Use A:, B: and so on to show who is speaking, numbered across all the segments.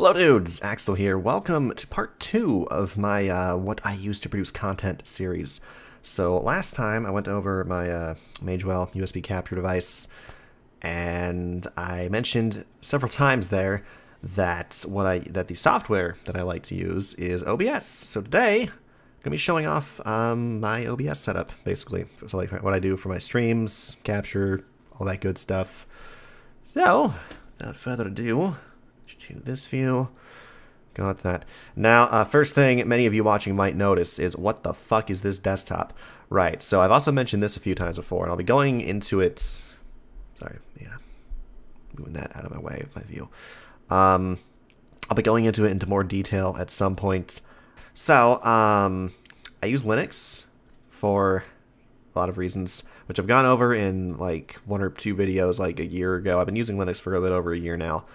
A: Hello dudes, Axel here. Welcome to part 2 of my what I use to produce content series. So last time I went over my Magewell USB capture device, and I mentioned several times there that the software that I like to use is OBS. So today I'm gonna be showing off my OBS setup, basically. So like what I do for my streams, capture, all that good stuff. So without further ado, to this view. Got that. Now, first thing many of you watching might notice is, what the fuck is this desktop? Right, so I've also mentioned this a few times before, and I'll be going into it... Sorry, yeah. Moving that out of my way of my view. I'll be going into it into more detail at some point. So, I use Linux for a lot of reasons, which I've gone over in like 1 or 2 videos like a year ago. I've been using Linux for a bit over a year now.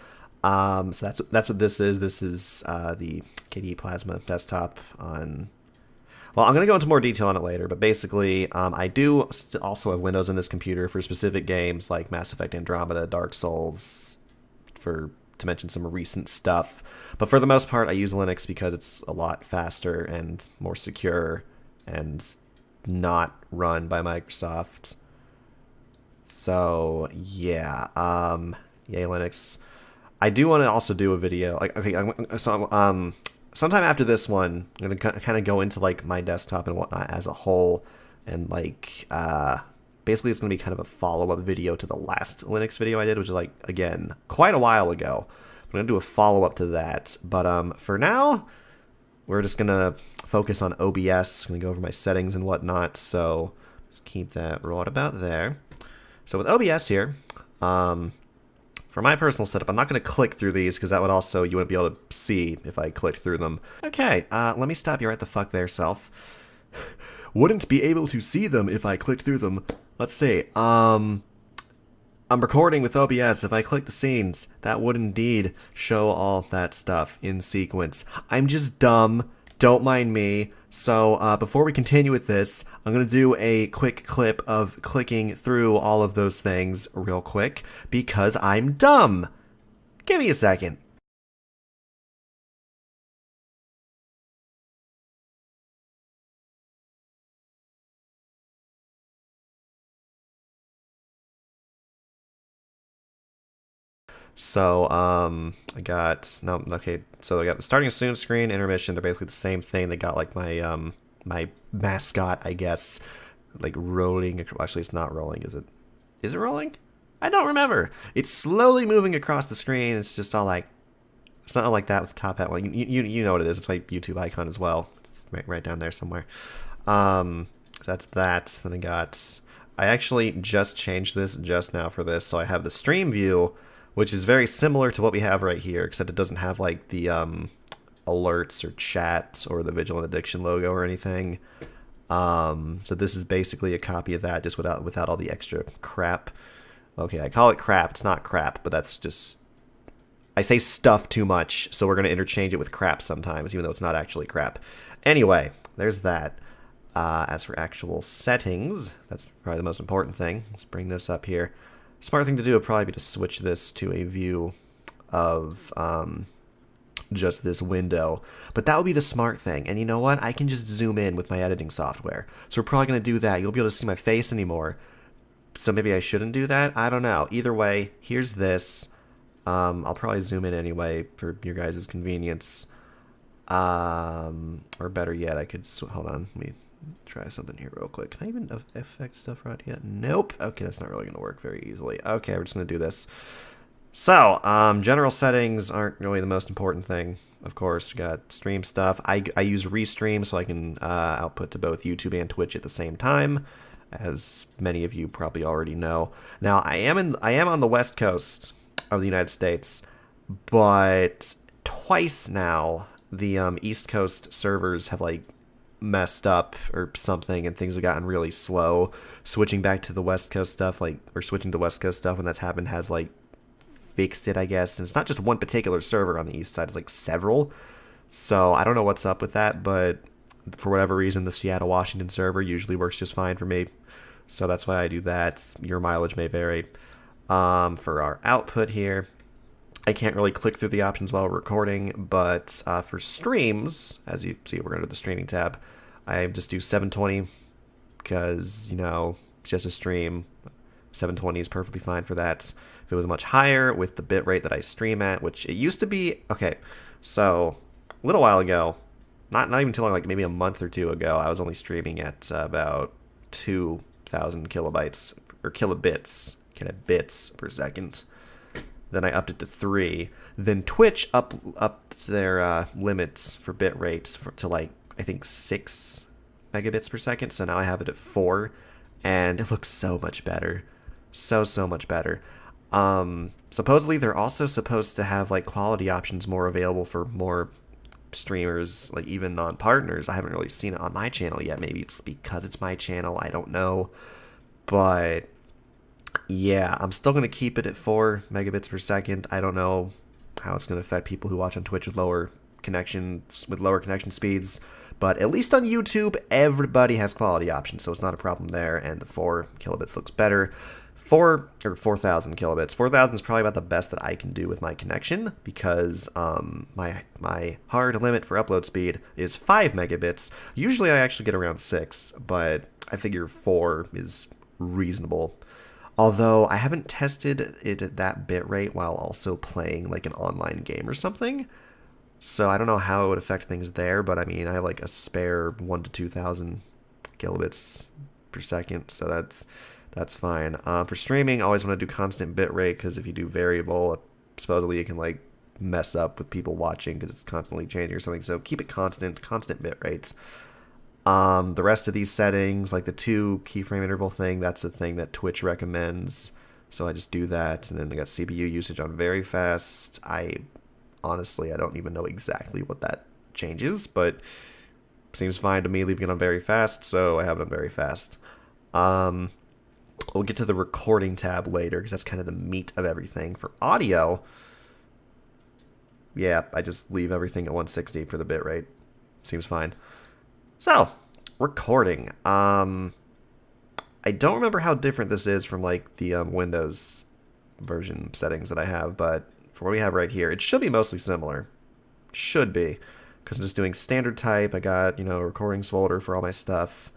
A: So that's what this is. This is the KDE Plasma desktop on... Well, I'm going to go into more detail on it later, but basically I do also have Windows in this computer for specific games like Mass Effect Andromeda, Dark Souls, to mention some recent stuff. But for the most part, I use Linux because it's a lot faster and more secure and not run by Microsoft. So, yeah. Yay, Linux. I do want to also do a video. Like, okay, so sometime after this one, I'm gonna kind of go into like my desktop and whatnot as a whole, and like basically it's gonna be kind of a follow-up video to the last Linux video I did, which is like, again, quite a while ago. I'm gonna do a follow-up to that, but for now, we're just gonna focus on OBS. I'm gonna go over my settings and whatnot. So just keep that right about there. So with OBS here, for my personal setup, I'm not going to click through these because that would also, you wouldn't be able to see if I clicked through them. Okay, let me stop you right the fuck there, self. Wouldn't be able to see them if I clicked through them. Let's see, I'm recording with OBS. If I click the scenes, that would indeed show all that stuff in sequence. I'm just dumb, don't mind me. So before we continue with this, I'm going to do a quick clip of clicking through all of those things real quick, because I'm dumb. Give me a second. So, I got, no, okay, so I got the starting soon screen, intermission, they're basically the same thing. They got like my, my mascot, I guess, like rolling, actually it's not rolling, is it? Is it rolling? I don't remember. It's slowly moving across the screen, it's just all like, it's not like that with the top hat. Well, you know what it is, it's my YouTube icon as well. It's right down there somewhere. So that's that, then I actually just changed this just now for this, so I have the stream view, which is very similar to what we have right here, except it doesn't have like the alerts or chat or the Vigilant Addiction logo or anything. So this is basically a copy of that, just without all the extra crap. Okay, I call it crap. It's not crap, but that's just... I say stuff too much, so we're going to interchange it with crap sometimes, even though it's not actually crap. Anyway, there's that. As for actual settings, that's probably the most important thing. Let's bring this up here. Smart thing to do would probably be to switch this to a view of just this window. But that would be the smart thing. And you know what? I can just zoom in with my editing software. So we're probably going to do that. You'll be able to see my face anymore. So maybe I shouldn't do that? I don't know. Either way, here's this. I'll probably zoom in anyway for your guys' convenience. Or better yet, I could... Hold on. Let me try something here real quick. Can I even affect stuff right yet? Nope. Okay, that's not really going to work very easily. Okay, we're just going to do this. So, general settings aren't really the most important thing. Of course, we got stream stuff. I use Restream so I can output to both YouTube and Twitch at the same time, as many of you probably already know. Now, I am on the West Coast of the United States, but twice now the East Coast servers have like messed up or something, and things have gotten really slow. Switching back to the West Coast stuff, or switching to West Coast stuff when that's happened has like fixed it, I guess. And it's not just one particular server on the east side, it's like several. So I don't know what's up with that, but for whatever reason, the Seattle, Washington server usually works just fine for me. So that's why I do that. Your mileage may vary. For our output here, I can't really click through the options while recording, but for streams, as you see, we're going to the streaming tab. I just do 720 because, you know, it's just a stream. 720 is perfectly fine for that. If it was much higher with the bitrate that I stream at, which it used to be, okay, so a little while ago, not even too long, like maybe a month or two ago, I was only streaming at about 2,000 kilobytes or kilobits per second. Then I upped it to 3. Then Twitch upped their limits for bit rates to like I think 6 megabits per second. So now I have it at 4, and it looks so much better, so much better. Supposedly they're also supposed to have like quality options more available for more streamers, like even non-partners. I haven't really seen it on my channel yet. Maybe it's because it's my channel, I don't know. But yeah, I'm still going to keep it at 4 megabits per second. I don't know how it's going to affect people who watch on Twitch with lower connection speeds, but at least on YouTube, everybody has quality options, so it's not a problem there, and the 4 kilobits looks better. 4,000 kilobits. 4,000 is probably about the best that I can do with my connection, because my hard limit for upload speed is 5 megabits. Usually I actually get around 6, but I figure 4 is reasonable. Although I haven't tested it at that bitrate while also playing like an online game or something. So I don't know how it would affect things there, but I mean, I have like a spare 1 to 2,000 kilobits per second, so that's fine. For streaming, I always want to do constant bitrate, because if you do variable, supposedly it can like mess up with people watching because it's constantly changing or something. So keep it constant bitrates. The rest of these settings, like the 2 keyframe interval thing, that's a thing that Twitch recommends. So I just do that. And then I got CPU usage on very fast. Honestly, I don't even know exactly what that changes, but seems fine to me leaving it on very fast, so I have it on very fast. We'll get to the recording tab later, because that's kind of the meat of everything. For audio, yeah, I just leave everything at 160 for the bitrate. Seems fine. So, recording. I don't remember how different this is from like the Windows version settings that I have, but for what we have right here, it should be mostly similar. Should be, because I'm just doing standard type. I got, you know, a recordings folder for all my stuff.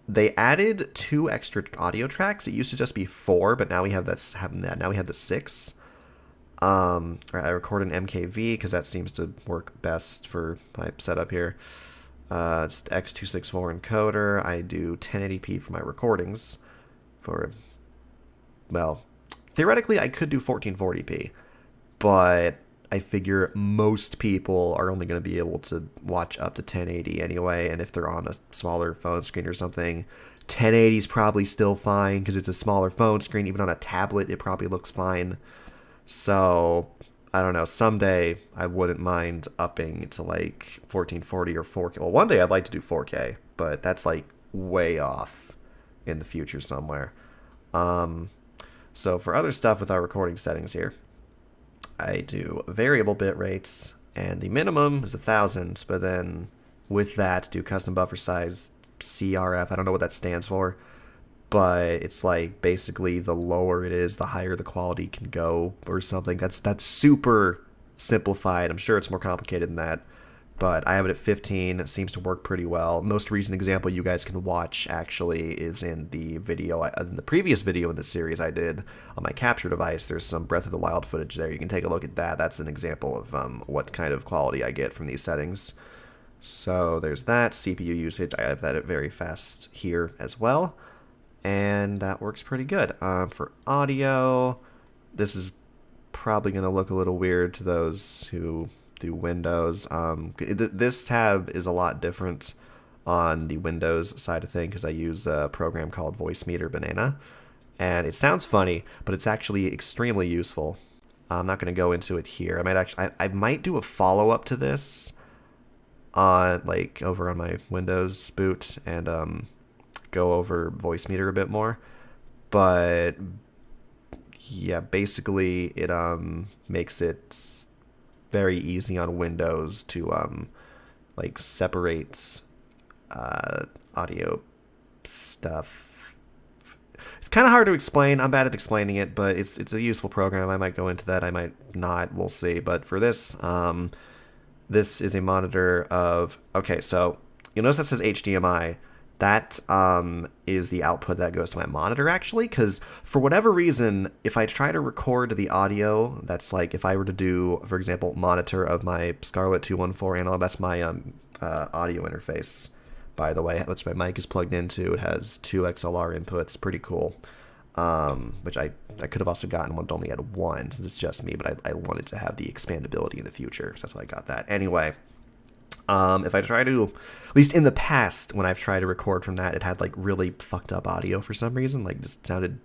A: They added 2 extra audio tracks. It used to just be 4, but now we have now we have the 6. I record an MKV because that seems to work best for my setup here. It's the X264 encoder. I do 1080p for my recordings. Well, theoretically I could do 1440p, but I figure most people are only going to be able to watch up to 1080 anyway, and if they're on a smaller phone screen or something, 1080 is probably still fine because it's a smaller phone screen. Even on a tablet, it probably looks fine. So, I don't know, someday I wouldn't mind upping to like 1440 or 4K. Well, one day I'd like to do 4K, but that's like way off in the future somewhere. So for other stuff with our recording settings here, I do variable bit rates, and the minimum is 1,000, but then with that, do custom buffer size, CRF. I don't know what that stands for, but it's like basically the lower it is, the higher the quality can go or something. That's super simplified. I'm sure it's more complicated than that, but I have it at 15. It seems to work pretty well. Most recent example you guys can watch actually is in the video, in the previous video in the series I did on my capture device. There's some Breath of the Wild footage there. You can take a look at that. That's an example of what kind of quality I get from these settings. So there's that. CPU usage, I have that at very fast here as well, and that works pretty good. For audio, this is probably going to look a little weird to those who do Windows. This tab is a lot different on the Windows side of things because I use a program called Voice Meter Banana, and it sounds funny, but it's actually extremely useful. I'm not going to go into it here. I might do a follow-up to this on like over on my Windows boot and go over Voice Meter a bit more, but yeah, basically it makes it very easy on Windows to like separate audio stuff. It's kind of hard to explain. I'm bad at explaining it, but it's a useful program. I might go into that. I might not. We'll see. But for this, this is a monitor of... Okay, so you'll notice that says HDMI. That is the output that goes to my monitor, actually, because for whatever reason, if I try to record the audio, that's like if I were to do, for example, monitor of my Scarlett 214 analog, that's my audio interface, by the way, which my mic is plugged into. It has 2 XLR inputs, pretty cool, which I could have also gotten one that only had one, since it's just me, but I wanted to have the expandability in the future, so that's why I got that. Anyway... if I try to, at least in the past, when I've tried to record from that, it had like really fucked up audio for some reason, like just sounded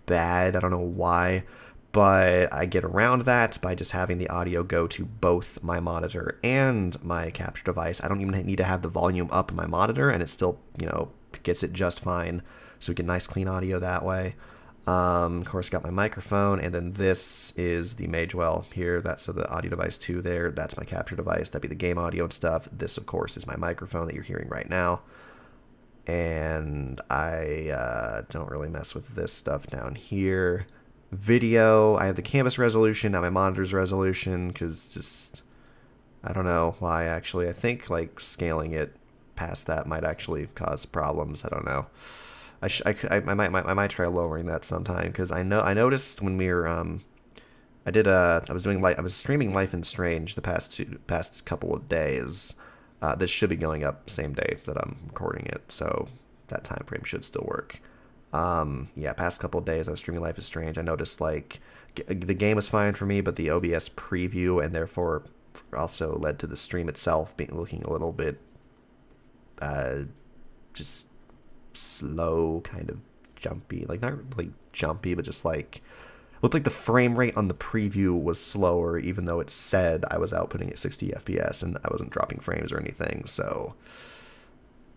A: bad. I don't know why, but I get around that by just having the audio go to both my monitor and my capture device. I don't even need to have the volume up in my monitor, and it still, you know, gets it just fine. So we get nice clean audio that way. Of course, got my microphone, and then this is the Magewell here. So the audio device 2 there, that's my capture device. That'd be the game audio and stuff. This, of course, is my microphone that you're hearing right now. And I don't really mess with this stuff down here. Video, I have the canvas resolution, not my monitor's resolution, because just, I don't know why, actually. I think, like, scaling it past that might actually cause problems. I don't know. I might try lowering that sometime, because I noticed when we were I was streaming Life is Strange the past couple of days. This should be going up same day that I'm recording it, so that time frame should still work. Yeah, past couple of days I was streaming Life is Strange. I noticed like the game was fine for me, but the OBS preview and therefore also led to the stream itself looking a little bit just slow, kind of jumpy, like not really jumpy, but just like looked like the frame rate on the preview was slower, even though it said I was outputting at 60 FPS and I wasn't dropping frames or anything. So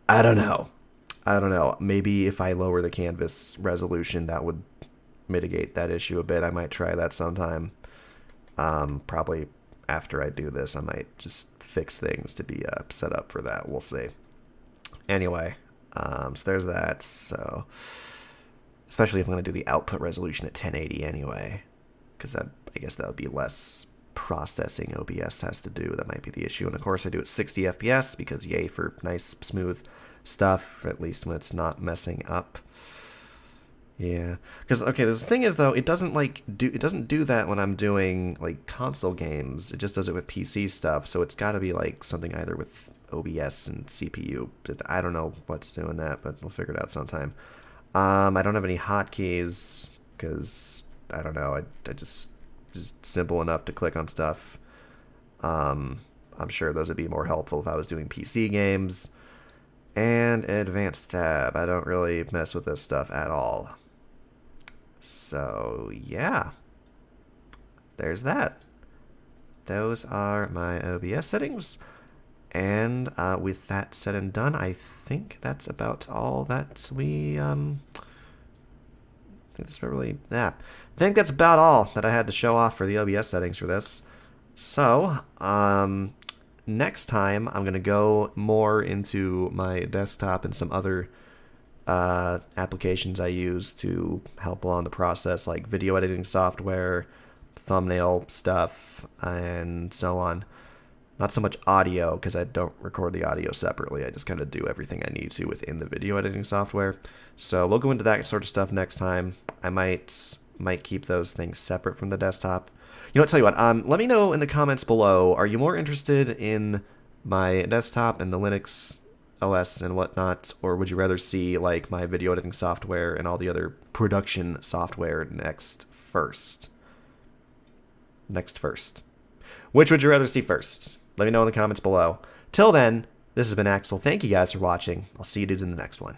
A: I don't know. Maybe if I lower the canvas resolution, that would mitigate that issue a bit. I might try that sometime. Probably after I do this, I might just fix things to be set up for that. We'll see. Anyway. So there's that. So, especially if I'm going to do the output resolution at 1080 anyway, because I guess that would be less processing OBS has to do. That might be the issue. And of course, I do it 60 FPS because yay for nice smooth stuff, at least when it's not messing up. Yeah, because okay, the thing is though, it doesn't do that when I'm doing like console games. It just does it with PC stuff. So it's got to be like something either with OBS and CPU. I don't know what's doing that, but we'll figure it out sometime. I don't have any hotkeys because I don't know. I just simple enough to click on stuff. I'm sure those would be more helpful if I was doing PC games. And advanced tab. I don't really mess with this stuff at all. So yeah, there's that. Those are my OBS settings. And with that said and done, I think that's about all that we, I think that's about all that I had to show off for the OBS settings for this. So, next time I'm going to go more into my desktop and some other applications I use to help along the process, like video editing software, thumbnail stuff, and so on. Not so much audio, because I don't record the audio separately. I just kind of do everything I need to within the video editing software. So we'll go into that sort of stuff next time. I might keep those things separate from the desktop. You know what, tell you what, let me know in the comments below, are you more interested in my desktop and the Linux OS and whatnot, or would you rather see like my video editing software and all the other production software next first? Which would you rather see first? Let me know in the comments below. Till then, this has been Akzel. Thank you guys for watching. I'll see you dudes in the next one.